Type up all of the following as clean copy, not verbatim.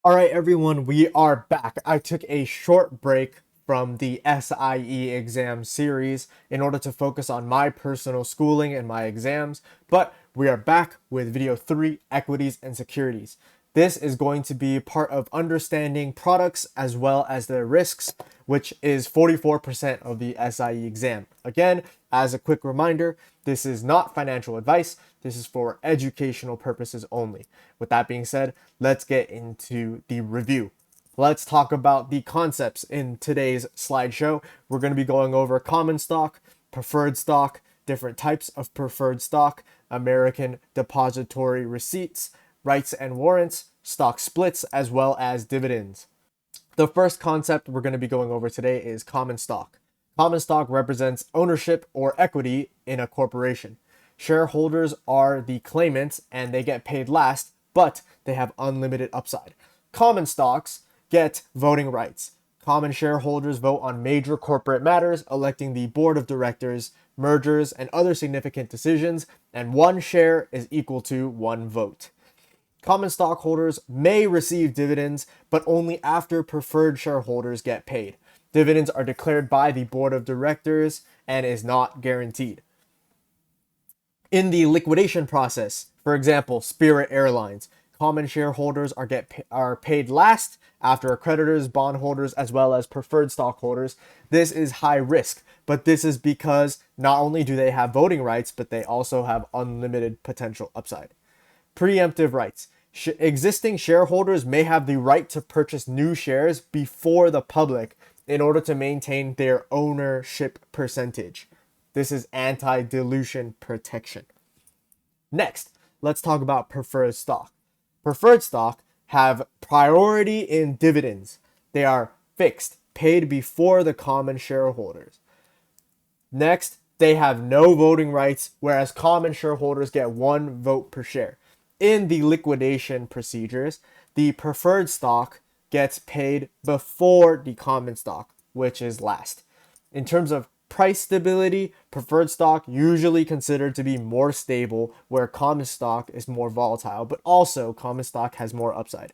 All right, everyone, we are back. I took a short break from the SIE exam series in order to focus on my personal schooling and my exams, but we are back with video 3, equities and securities. This is going to be part of understanding products as well as their risks, which is 44% of the SIE exam. Again, as a quick reminder, this is not financial advice. This is for educational purposes only. With that being said, let's get into the review. Let's talk about the concepts in today's slideshow. We're going to be going over common stock, preferred stock, different types of preferred stock, American depository receipts, rights and warrants, stock splits, as well as dividends. The first concept we're going to be going over today is common stock. Common stock represents ownership or equity in a corporation. Shareholders are the claimants and they get paid last, but they have unlimited upside. Common stocks get voting rights. Common shareholders vote on major corporate matters, electing the board of directors, mergers, and other significant decisions, and one share is equal to one vote. Common stockholders may receive dividends, but only after preferred shareholders get paid. Dividends are declared by the board of directors and is not guaranteed. In the liquidation process, for example, Spirit Airlines, common shareholders are paid last after creditors, bondholders, as well as preferred stockholders. This is high risk, but this is because not only do they have voting rights, but they also have unlimited potential upside. Preemptive rights. Existing shareholders may have the right to purchase new shares before the public in order to maintain their ownership percentage. This is anti-dilution protection. Next, let's talk about preferred stock. Preferred stock have priority in dividends. They are fixed, paid before the common shareholders. Next, they have no voting rights, whereas common shareholders get one vote per share. In the liquidation procedures, the preferred stock gets paid before the common stock, which is last. In terms of price stability, preferred stock usually considered to be more stable, where common stock is more volatile, but also common stock has more upside.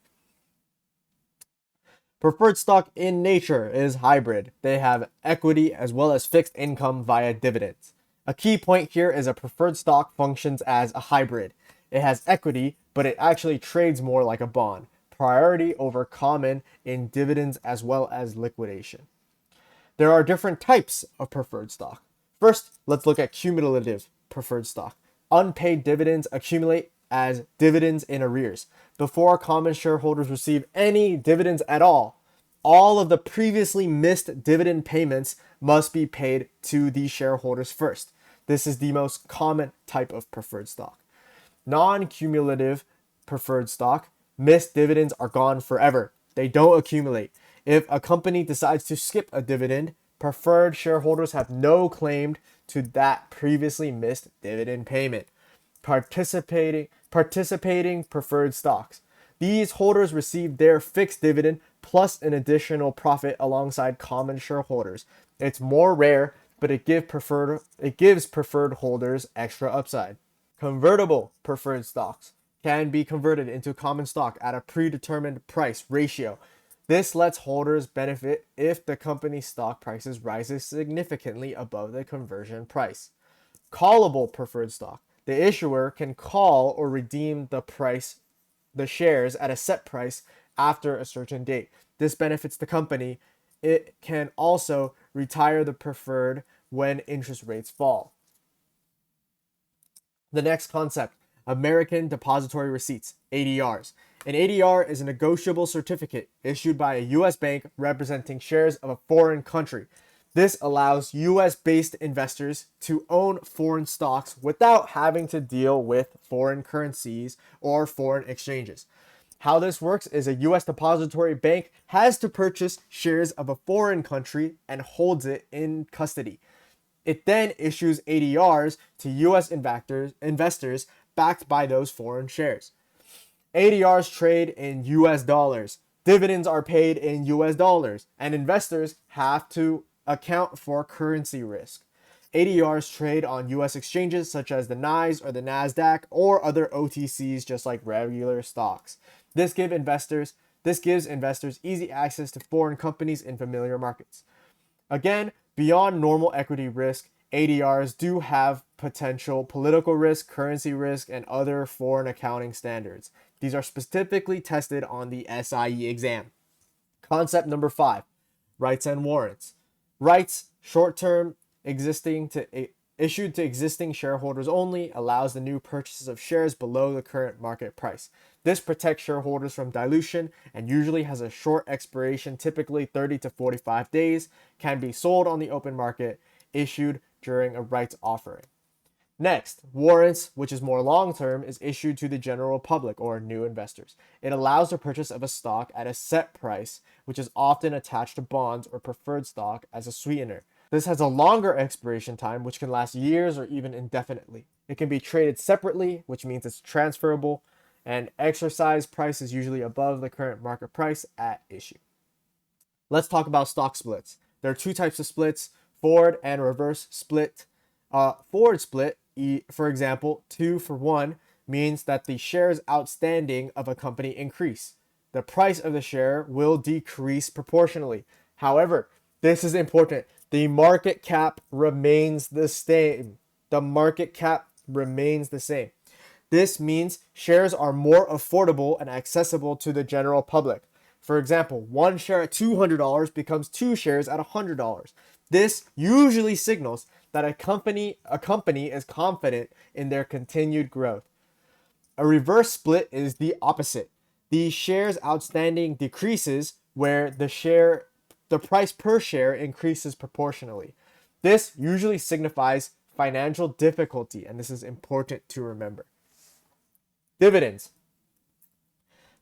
Preferred stock in nature is hybrid. They have equity as well as fixed income via dividends. A key point here is a preferred stock functions as a hybrid. It has equity, but it actually trades more like a bond. Priority over common in dividends as well as liquidation. There are different types of preferred stock. First, let's look at cumulative preferred stock. Unpaid dividends accumulate as dividends in arrears. Before common shareholders receive any dividends at all of the previously missed dividend payments must be paid to the shareholders first. This is the most common type of preferred stock. Non-cumulative preferred stock, missed dividends are gone forever. They don't accumulate. If a company decides to skip a dividend, preferred shareholders have no claim to that previously missed dividend payment. Participating preferred stocks. These holders receive their fixed dividend plus an additional profit alongside common shareholders. It's more rare, but it gives preferred holders extra upside. Convertible preferred stocks can be converted into common stock at a predetermined price ratio. This lets holders benefit if the company's stock prices rises significantly above the conversion price. Callable preferred stock. The issuer can call or redeem the shares at a set price after a certain date. This benefits the company. It can also retire the preferred when interest rates fall. The next concept, American Depository Receipts, ADRs. An ADR is a negotiable certificate issued by a U.S. bank representing shares of a foreign country. This allows U.S.-based investors to own foreign stocks without having to deal with foreign currencies or foreign exchanges. How this works is a U.S. depository bank has to purchase shares of a foreign country and holds it in custody. It then issues ADRs to U.S. investors backed by those foreign shares. ADRs trade in US dollars. Dividends are paid in US dollars, and investors have to account for currency risk. ADRs trade on US exchanges such as the NYSE or the NASDAQ or other OTCs just like regular stocks. This gives investors This gives investors easy access to foreign companies in familiar markets. Again, beyond normal equity risk, ADRs do have potential political risk, currency risk, and other foreign accounting standards. These are specifically tested on the SIE exam. Concept number 5, rights and warrants. Rights, short-term, issued to existing shareholders only, allows the new purchases of shares below the current market price. This protects shareholders from dilution and usually has a short expiration, typically 30 to 45 days, can be sold on the open market, issued during a rights offering. Next, warrants, which is more long-term, is issued to the general public or new investors. It allows the purchase of a stock at a set price, which is often attached to bonds or preferred stock as a sweetener. This has a longer expiration time, which can last years or even indefinitely. It can be traded separately, which means it's transferable, and exercise price is usually above the current market price at issue. Let's talk about stock splits. There are two types of splits, forward and reverse split. Forward split, for example, 2-for-1, means that the shares outstanding of a company increase. The price of the share will decrease proportionally. However, this is important. The market cap remains the same. The market cap remains the same. This means shares are more affordable and accessible to the general public. For example, one share at $200 becomes 2 shares at $100. This usually signals that a company is confident in their continued growth. A reverse split is the opposite. The shares outstanding decreases where the price per share increases proportionally. This usually signifies financial difficulty, and this is important to remember. Dividends.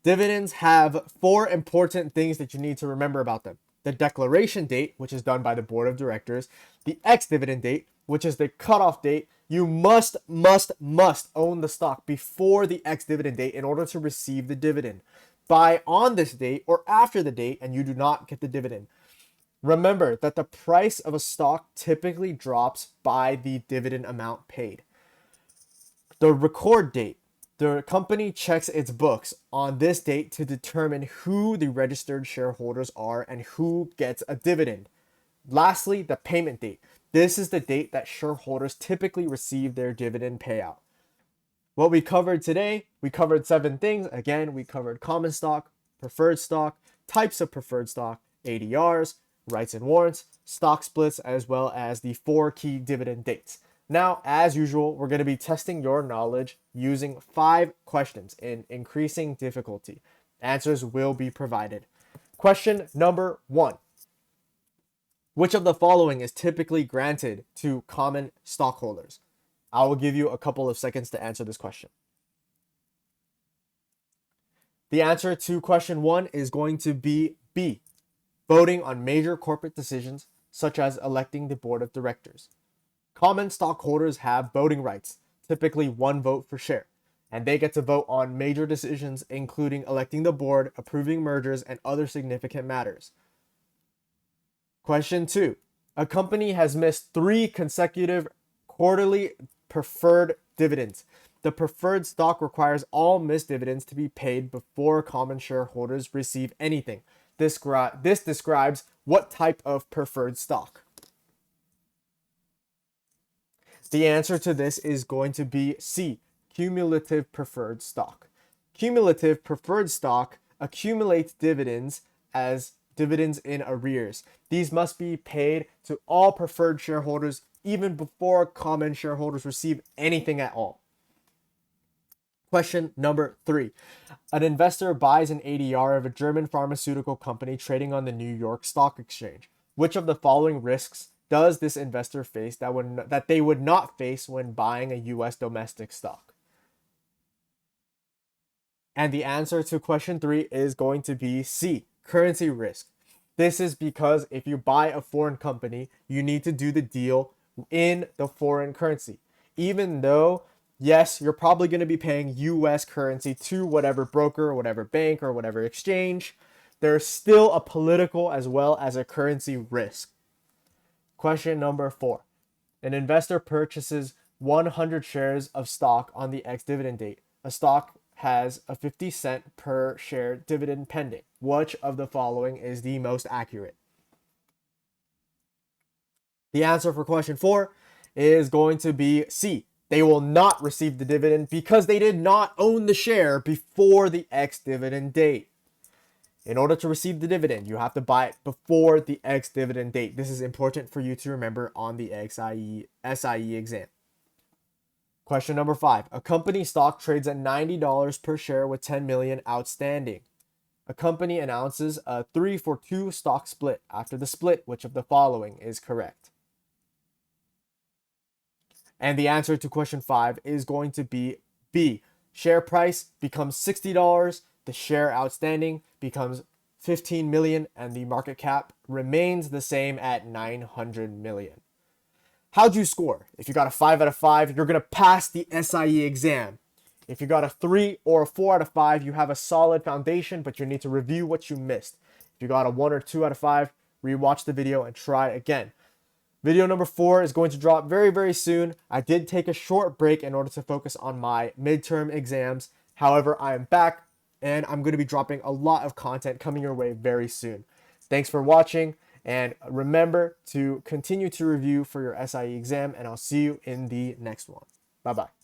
Dividends have 4 important things that you need to remember about them. The declaration date, which is done by the board of directors, the ex-dividend date, which is the cutoff date. You must own the stock before the ex-dividend date in order to receive the dividend. Buy on this date or after the date and you do not get the dividend. Remember that the price of a stock typically drops by the dividend amount paid. The record date. The company checks its books on this date to determine who the registered shareholders are and who gets a dividend. Lastly, the payment date. This is the date that shareholders typically receive their dividend payout. What we covered today, we covered 7 things. Again, we covered common stock, preferred stock, types of preferred stock, ADRs, rights and warrants, stock splits, as well as the 4 key dividend dates. Now, as usual, we're going to be testing your knowledge using 5 questions in increasing difficulty. Answers will be provided. Question number 1. Which of the following is typically granted to common stockholders? I will give you a couple of seconds to answer this question. The answer to question 1 is going to be B. Voting on major corporate decisions, such as electing the board of directors. Common stockholders have voting rights, typically 1 vote per share, and they get to vote on major decisions, including electing the board, approving mergers, and other significant matters. Question 2. A company has missed 3 consecutive quarterly preferred dividends. The preferred stock requires all missed dividends to be paid before common shareholders receive anything. This describes what type of preferred stock. The answer to this is going to be C, cumulative preferred stock. Cumulative preferred stock accumulates dividends as dividends in arrears. These must be paid to all preferred shareholders even before common shareholders receive anything at all. Question number 3. An investor buys an ADR of a German pharmaceutical company trading on the New York Stock Exchange. Which of the following risks does this investor face that they would not face when buying a U.S. domestic stock? And the answer to question 3 is going to be C, currency risk. This is because if you buy a foreign company, you need to do the deal in the foreign currency. Even though, yes, you're probably going to be paying U.S. currency to whatever broker, or whatever bank, or whatever exchange, there's still a political as well as a currency risk. Question number 4. An investor purchases 100 shares of stock on the ex-dividend date. A stock has a 50-cent per share dividend pending. Which of the following is the most accurate? The answer for question 4 is going to be C. They will not receive the dividend because they did not own the share before the ex-dividend date. In order to receive the dividend, you have to buy it before the ex-dividend date. This is important for you to remember on the SIE exam. Question number 5. A company stock trades at $90 per share with 10 million outstanding. A company announces a 3-for-2 stock split. After the split, which of the following is correct? And the answer to question 5 is going to be B. Share price becomes $60, the share outstanding becomes 15 million, and the market cap remains the same at 900 million. How'd you score? If you got a 5 out of 5, you're going to pass the SIE exam. If you got a 3 or a 4 out of 5, you have a solid foundation, but you need to review what you missed. If you got a 1 or 2 out of 5, rewatch the video and try again. Video number 4 is going to drop very, very soon. I did take a short break in order to focus on my midterm exams. However, I am back and I'm going to be dropping a lot of content coming your way very soon. Thanks for watching, and remember to continue to review for your SIE exam, and I'll see you in the next one. Bye-bye.